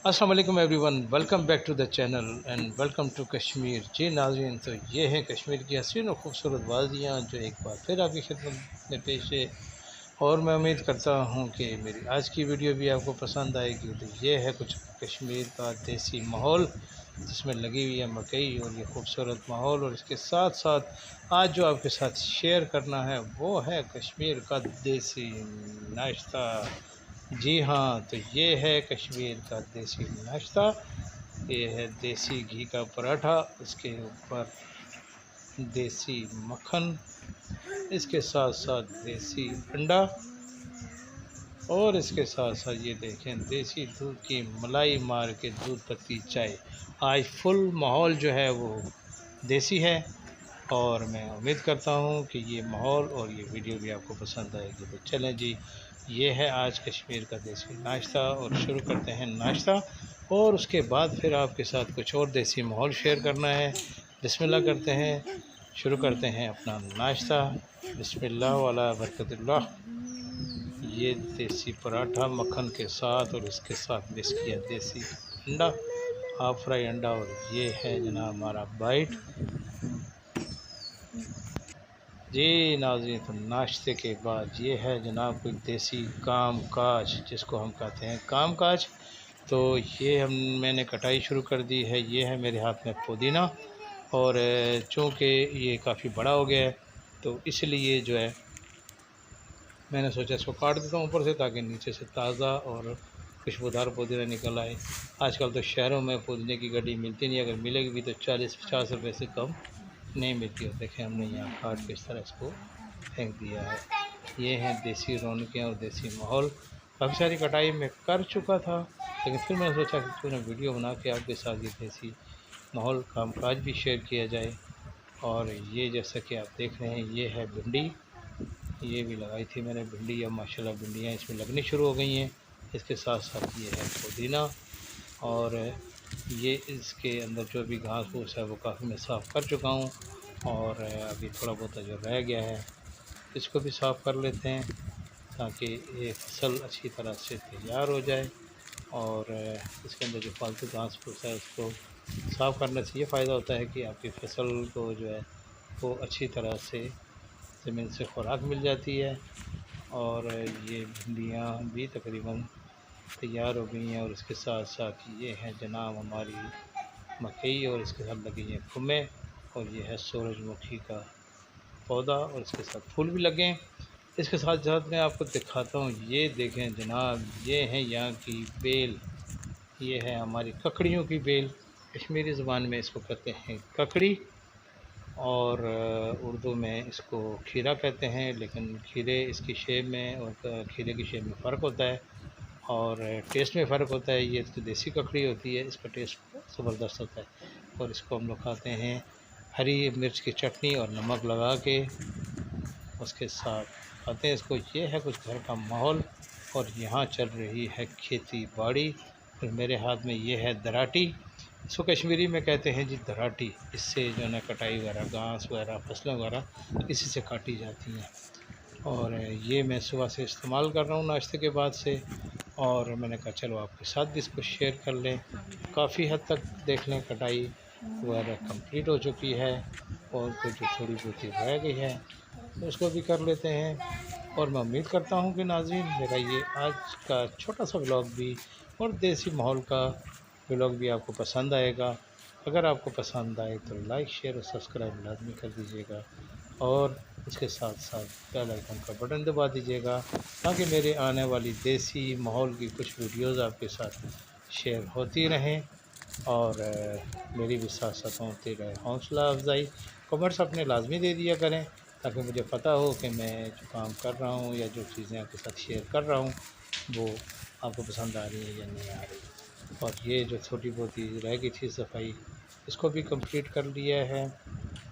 अस्सलाम वालेकुम everyone, welcome back to the channel and welcome to Kashmir. जी नाज़रीन, तो ये है कश्मीर की हसीन और ख़ूबसूरत वादियाँ जो एक बार फिर आपकी खिदमत में पेश है। और मैं उम्मीद करता हूँ कि मेरी आज की वीडियो भी आपको पसंद आएगी। तो ये है कुछ कश्मीर का देसी माहौल जिसमें लगी हुई है मकई और ये खूबसूरत माहौल। और इसके साथ साथ आज जो आपके साथ शेयर करना है वो है कश्मीर का देसी नाश्ता। जी हाँ, तो ये है कश्मीर का देसी नाश्ता। ये है देसी घी का पराठा, उसके ऊपर देसी मक्खन, इसके साथ साथ देसी अंडा और इसके साथ साथ ये देखें देसी दूध की मलाई मार के दूध पत्ती चाय। आज फुल माहौल जो है वो देसी है और मैं उम्मीद करता हूँ कि ये माहौल और ये वीडियो भी आपको पसंद आएगी। तो चलें जी, ये है आज कश्मीर का देसी नाश्ता और शुरू करते हैं नाश्ता। और उसके बाद फिर आपके साथ कुछ और देसी माहौल शेयर करना है। बिस्मिल्लाह करते हैं, शुरू करते हैं अपना नाश्ता। बिस्मिल्लाह वाला बरकतुल्लाह। ये देसी पराठा मक्खन के साथ और इसके साथ मिक्स किया देसी अंडा, हाफ फ्राई अंडा। और ये है जनाब हमारा बाइट। जी नाज़रीन, तो नाश्ते के बाद ये है जनाब कोई देसी काम काज, जिसको हम कहते हैं काम काज। तो ये मैंने कटाई शुरू कर दी है। ये है मेरे हाथ में पुदीना और चूँकि ये काफ़ी बड़ा हो गया है तो इसलिए जो है मैंने सोचा इसको काट देता हूँ ऊपर से, ताकि नीचे से ताज़ा और खुशबूदार पुदीना निकल आए। आजकल तो शहरों में पुदीने की गड्डी मिलती नहीं, अगर मिलेगी भी तो 40-50 रुपये से कम नहीं मिलती। और देखें हमने यहाँ काट के इस तरह इसको फेंक दिया है। ये हैं देसी रौनकें और देसी माहौल। काफ़ी सारी कटाई में कर चुका था, लेकिन फिर मैंने सोचा कि क्यों ना वीडियो बना के आपके साथ ये देसी माहौल कामकाज भी शेयर किया जाए। और ये जैसा कि आप देख रहे हैं ये है भिंडी, ये भी लगाई थी मैंने भिंडी। अब माशाल्लाह भिंडियाँ इसमें लगनी शुरू हो गई हैं। इसके साथ साथ ये है पुदीना और ये इसके अंदर जो भी घास फूस है वो काफ़ी मैं साफ़ कर चुका हूँ। और अभी थोड़ा बहुत जो रह गया है इसको भी साफ़ कर लेते हैं, ताकि ये फसल अच्छी तरह से तैयार हो जाए। और इसके अंदर जो फालतू घास फूस है उसको साफ़ करने से ये फ़ायदा होता है कि आपकी फसल को जो है वो अच्छी तरह से ज़मीन से खुराक मिल जाती है। और ये भिंडियाँ भी तकरीबन तैयार हो गई हैं। और इसके साथ साथ ये है जनाब हमारी मकई और इसके साथ लगी हैं फुमें। और ये है सूरजमुखी का पौधा और इसके साथ फूल भी लगे हैं। इसके साथ साथ मैं आपको दिखाता हूँ, ये देखें जनाब, ये हैं यहाँ की बेल। ये है हमारी ककड़ियों की बेल, कश्मीरी ज़ुबान में इसको कहते हैं ककड़ी और उर्दू में इसको खीरा कहते हैं। लेकिन खीरे इसकी शेप में और खीरे की शेप में फ़र्क होता है और टेस्ट में फ़र्क होता है। ये तो देसी ककड़ी होती है, इसका टेस्ट ज़बरदस्त होता है। और इसको हम लोग खाते हैं हरी मिर्च की चटनी और नमक लगा के, उसके साथ खाते हैं इसको। ये है कुछ घर का माहौल और यहाँ चल रही है खेती बाड़ी। और मेरे हाथ में ये है दराटी, इसको कश्मीरी में कहते हैं जी दराटी। इससे जो है ना कटाई वगैरह घास वगैरह फसलें वगैरह इसी से काटी जाती हैं। और ये मैं सुबह से इस्तेमाल कर रहा हूँ नाश्ते के बाद से। और मैंने कहा चलो आपके साथ भी इसको शेयर कर लें। काफ़ी हद तक देख लें कटाई वगैरह कंप्लीट हो चुकी है और कुछ जो थोड़ी बहुत रह गई है तो उसको भी कर लेते हैं। और मैं उम्मीद करता हूँ कि नाज़रीन मेरा ये आज का छोटा सा व्लॉग भी और देसी माहौल का व्लॉग भी आपको पसंद आएगा। अगर आपको पसंद आए तो लाइक शेयर और सब्सक्राइब लाजमी कर दीजिएगा और इसके साथ साथ बेल आइकन का बटन दबा दीजिएगा, ताकि मेरे आने वाली देसी माहौल की कुछ वीडियोज़ आपके साथ शेयर होती रहें और मेरी भी साथ साथ होती रहे हौसला अफजाई। कमेंट्स अपने लाजमी दे दिया करें, ताकि मुझे पता हो कि मैं जो काम कर रहा हूँ या जो चीज़ें आपके साथ शेयर कर रहा हूँ वो आपको पसंद आ रही है या नहीं आ रही। और ये जो छोटी बहुत ही रह गई थी सफाई, इसको भी कंप्लीट कर लिया है।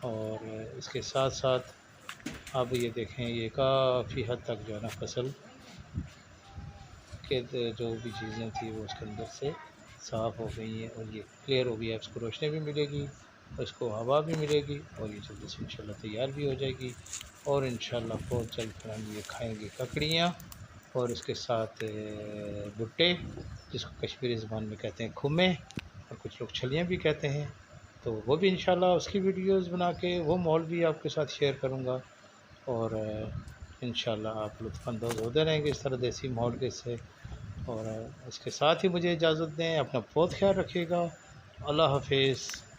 और इसके साथ साथ अब ये देखें ये काफ़ी हद तक जो है ना फसल के जो भी चीज़ें थी वो उसके अंदर से साफ़ हो गई हैं और ये क्लियर हो गया। इसको रोशनी भी मिलेगी और इसको हवा भी मिलेगी और ये जल्दी से इंशाल्लाह तैयार भी हो जाएगी। और इंशाल्लाह बहुत जल्द फिर हम ये खाएँगे ककड़ियाँ और इसके साथ भुट्टे जिसको कश्मीरी ज़बान में कहते हैं खुमे, और कुछ लोग छलियाँ भी कहते हैं। तो वो भी इंशाल्लाह उसकी वीडियोस बना के वो माहौल भी आपके साथ शेयर करूँगा, और इंशाल्लाह आप लुत्फ़अंदोज़ होते रहेंगे इस तरह देसी माहौल के से। और इसके साथ ही मुझे इजाज़त दें, अपना बहुत ख्याल रखिएगा। अल्लाह हाफ़िज़।